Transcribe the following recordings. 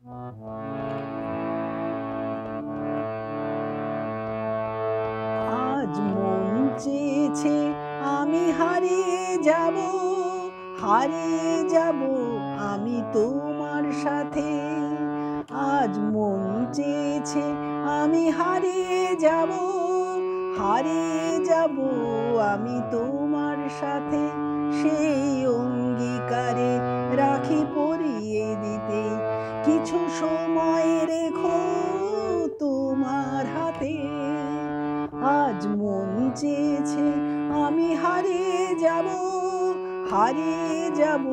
আজ মন চেয়েছে আমি হারিয়ে যাব, হারিয়ে যাব আমি তোমার সাথে। আজ মন চেয়েছে আমি হারিয়ে যাব, হারিয়ে যাব আমি তোমার সাথে। সেই অঙ্গীকারে রাখি পরিয়ে দিতে, কিছু সময় রেখো তোমার হাতে। আজ মন চেয়েছে আমি হারিয়ে যাব, হারিয়ে যাব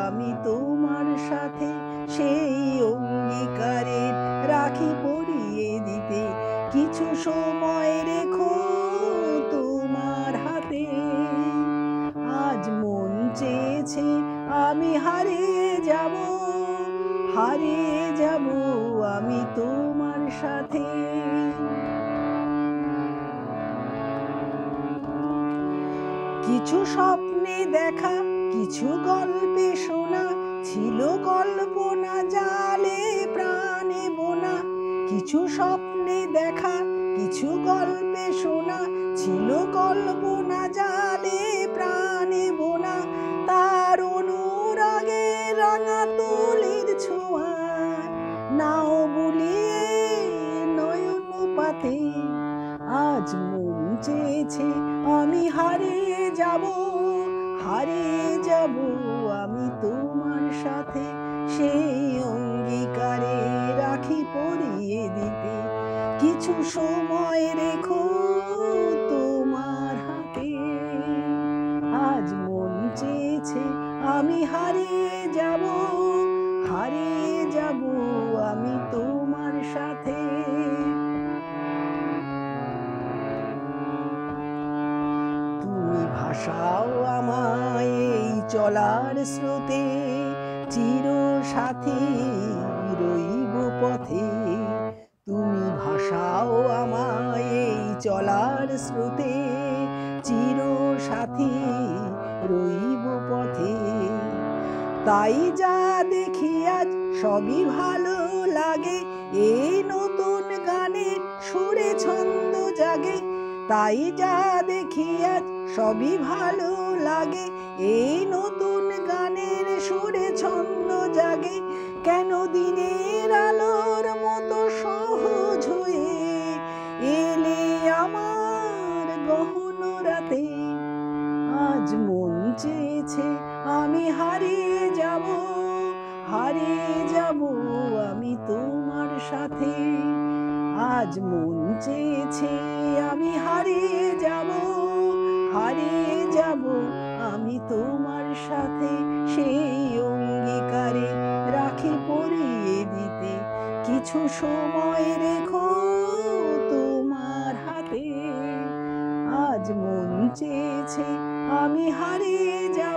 আমি তোমার সাথে। সেই অঙ্গীকারে রাখি পরিয়ে দিতে, কিছু সময় রেখো তোমার হাতে। আজ মন চেয়েছে আমি হারিয়ে যাব, হারিয়ে যাব আমি তোমার সাথে। কিছু স্বপ্নে দেখা, কিছু গল্পে শোনা, ছিল কল্পনা জালে প্রাণে বোনা। কিছু স্বপ্নে দেখা, কিছু গল্পে শোনা, ছিল কল্পনা জালে প্রাণে বোনা। তার অনুরাগে রাঙা তুলির ছোঁয়ায় নাও বুলিয়ে নয়ন পাতে। আজ মন চেয়েছে আমি হারিয়ে যাব, হারিয়ে যাব আমি তোমার সাথে। সেই অঙ্গীকারে রাখি পরিয়ে দিতে, কিছু সময় রেখো তোমার হাতে। আজ মন চেয়েছে আমি হারিয়ে যাব, হারিয়ে যাব আমি তোমার সাথে। তুমি ভাসাও আমায় এই চলার স্রোতে, চির সাথী রইব পথে। তুমি ভাসাও আমায় এই চলার স্রোতে, চির সাথী রইব পথে। তাই যা দেখি আজ সবই ভালো লাগে, এই নতুন গানের সুরে ছন্দ জাগে। তাই যা দেখি আজ সবই ভালো লাগে, এই নতুন গানের সুরে ছন্দ জাগে। কেন দিনের আলোর মতো সহজ হয়ে এলে আমার গহন রাতে। আজ মন চেয়েছে আমি হারিয়ে যাব, হারিয়ে যাব আমি তোমার সাথে। আজ মন চেয়েছে আমি হারিয়ে যাব, হারিয়ে যাব আমি তোমার সাথে। সেই অঙ্গীকারে রাখি পরিয়ে দিতে, কিছু সময় রেখো তোমার হাতে। আজ মন চেয়েছে আমি হারিয়ে যাব।